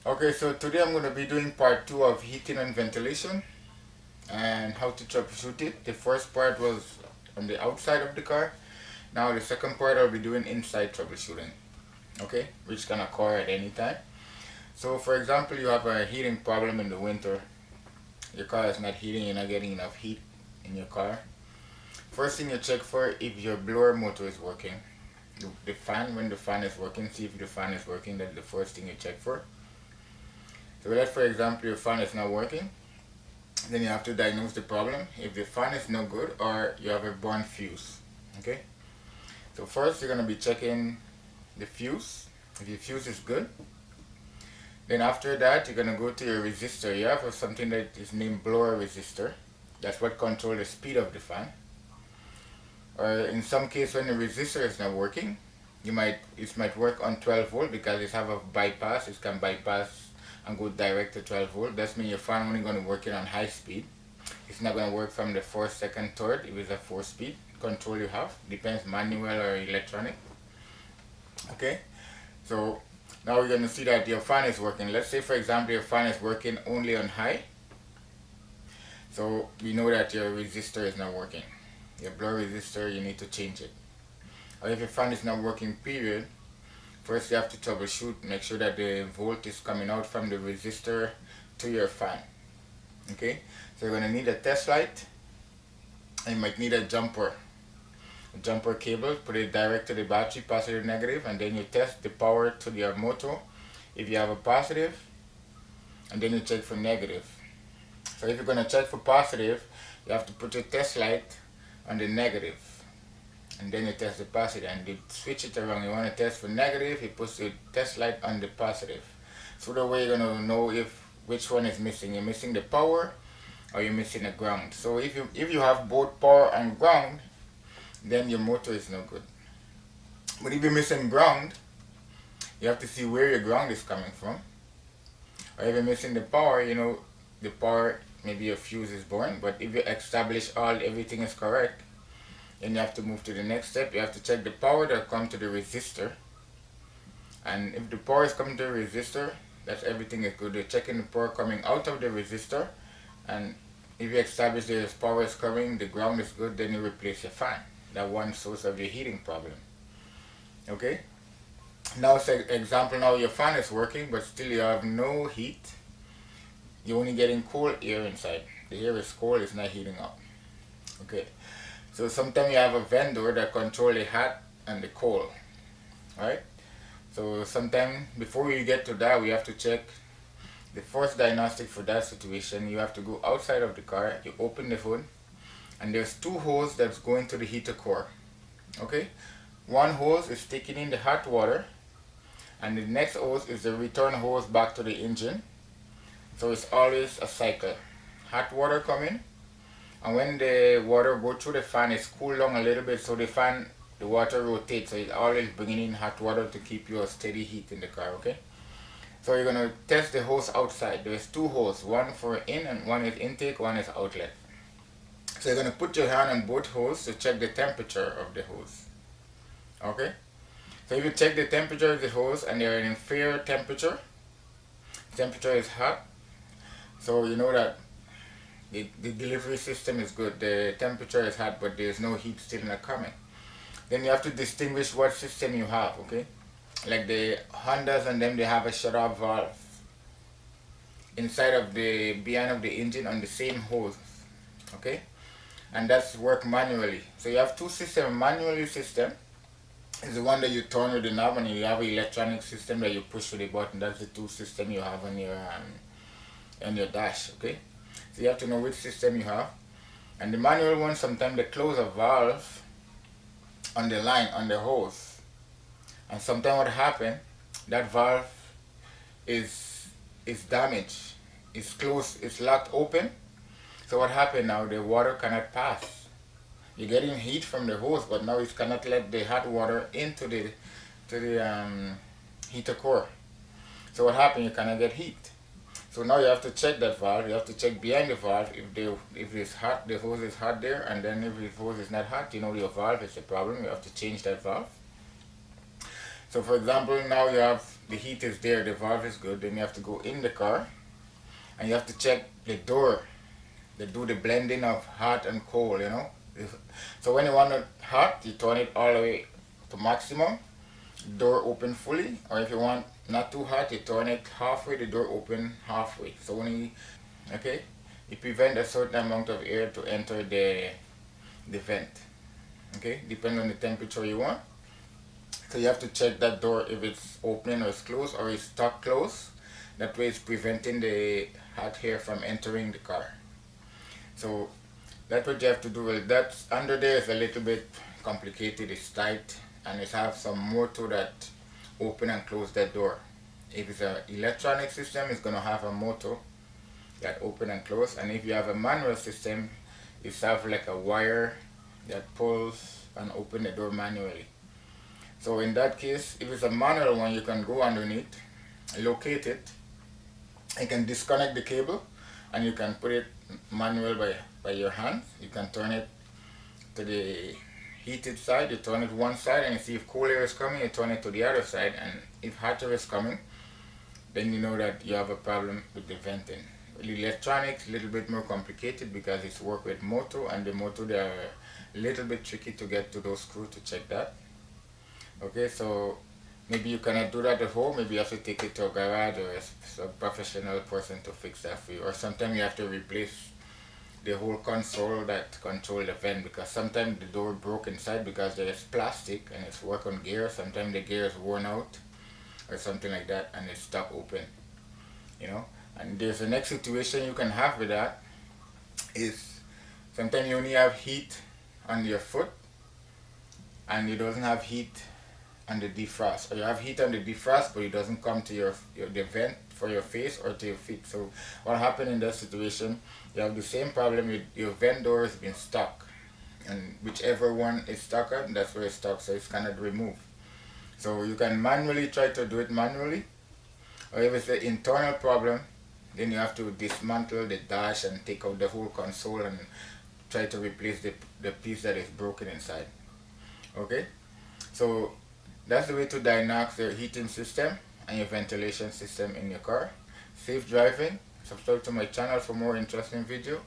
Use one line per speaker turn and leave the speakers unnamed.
Okay, so today I'm going to be doing part 2 of heating and ventilation and how to troubleshoot it. The first part was on the outside of the car. Now the second part I'll be doing inside troubleshooting, okay, which can occur at any time. So for example, you have a heating problem in the winter. Your car is not heating, you're not getting enough heat in your car. First thing you check for if your blower motor is working. The fan, when the fan is working, see if the fan is working. That's the first thing you check for. So let's for example your fan is not working, then you have to diagnose the problem. If the fan is no good or you have a burnt fuse. Okay. So first you're gonna be checking the fuse. If your fuse is good, then after that you're gonna go to your resistor. You have something that is named blower resistor. That's what controls the speed of the fan. Or in some case when the resistor is not working, it might work on 12 volt because it have a bypass. It can bypass and go direct to 12 volt. That means your fan only going to work it on high speed. It's not going to work from the first, second, third if it's a 4-speed control you have. Depends manual or electronic. Okay, so now we're going to see that your fan is working. Let's say for example your fan is working only on high. So we know that your resistor is not working. Your blower resistor, you need to change it. Or if your fan is not working period, first you have to troubleshoot, make sure that the volt is coming out from the resistor to your fan. Okay, so you're going to need a test light, and you might need a jumper cable, put it direct to the battery, positive, negative, and then you test the power to your motor. If you have a positive, and then you check for negative. So if you're going to check for positive, you have to put your test light on the negative, and then you test the positive, and you switch it around. You want to test for negative, you put the test light on the positive. So the way you're going to know which one is missing. You're missing the power or you're missing the ground. So if you have both power and ground, then your motor is no good. But if you're missing ground, you have to see where your ground is coming from. Or if you're missing the power, you know the power, maybe your fuse is burnt. But if you establish everything is correct, then you have to move to the next step. You have to check the power that comes to the resistor. And if the power is coming to the resistor, that's everything is good. You're checking the power coming out of the resistor. And if you establish the power is coming, the ground is good, then you replace your fan. That one source of your heating problem. Okay? Now say example, now your fan is working, but still you have no heat. You're only getting cold air inside. The air is cold, it's not heating up. Okay. So sometimes you have a vendor that control the hot and the cold, right? So sometimes before we get to that, we have to check the first diagnostic for that situation. You have to go outside of the car, you open the hood, and there's two hoses that's going to the heater core, okay? One hose is taking in the hot water, and the next hose is the return hose back to the engine. So it's always a cycle. Hot water coming, and when the water go through the fan, it's cool down a little bit, so the water rotates, so it's always bringing in hot water to keep you a steady heat in the car, okay? So you're gonna test the hose outside. There's two hoses, one for in and one is intake, one is outlet. So you're gonna put your hand on both hoses to check the temperature of the hose, okay? So if you check the temperature of the hose and they're in inferior temperature is hot, so you know that the delivery system is good. The temperature is hot, but there's no heat still not coming. Then you have to distinguish what system you have, okay? Like the Hondas and them, they have a shut-off valve inside of behind of the engine on the same hose, okay? And that's work manually. So you have two systems. Manually system is the one that you turn with the knob, and you have an electronic system that you push with the button. That's the two systems you have on your dash, okay? So you have to know which system you have. And the manual one, sometimes they close a valve on the line, on the hose. And sometimes what happens, that valve is damaged. It's closed, it's locked open. So what happened now, the water cannot pass. You're getting heat from the hose, but now it cannot let the hot water into the heater core. So what happened, you cannot get heat. So now you have to check that valve. You have to check behind the valve if it's hot, the hose is hot there, and then if the hose is not hot, you know your valve is the problem. You have to change that valve. So for example, now you have the heat is there, the valve is good, then you have to go in the car and you have to check the door. They do the blending of hot and cold, you know. So when you want it hot, you turn it all the way to maximum, door open fully, or if you want not too hot, you turn it halfway, the door open halfway. So when okay, you prevent a certain amount of air to enter the vent. Okay, depending on the temperature you want. So you have to check that door if it's opening or it's closed or it's stuck closed. That way it's preventing the hot air from entering the car. So that's what you have to do. Well, that's under there is a little bit complicated. It's tight and it has some motor that open and close that door. If it's an electronic system, it's gonna have a motor that open and close. And if you have a manual system, it's have like a wire that pulls and open the door manually. So in that case, if it's a manual one, you can go underneath, locate it, you can disconnect the cable, and you can put it manual by your hand. You can turn it to the heated side, you turn it one side, and you see if cool air is coming, you turn it to the other side, and if hot air is coming, then you know that you have a problem with the venting. Electronics, a little bit more complicated because it's work with motor, and the motor, they are a little bit tricky to get to those screws to check that. Okay, so maybe you cannot do that at home. Maybe you have to take it to a garage or a professional person to fix that for you. Or sometimes you have to replace the whole console that control the vent, because sometimes the door broke inside because there is plastic and it's work on gear. Sometimes the gear is worn out or something like that and it's stuck open, you know. And there's the next situation you can have with that is sometimes you only have heat on your foot and you doesn't have heat on the defrost, or you have heat on the defrost but it doesn't come to the vent for your face or to your feet. So what happened in that situation, you have the same problem with your vent door has been stuck, and whichever one is stuck on, that's where it's stuck, so it's cannot remove. So you can manually try to do it manually, or if it's an internal problem, then you have to dismantle the dash and take out the whole console and try to replace the piece that is broken inside. Okay, so that's the way to diagnose your heating system and your ventilation system in your car. Safe driving. Subscribe to my channel for more interesting video.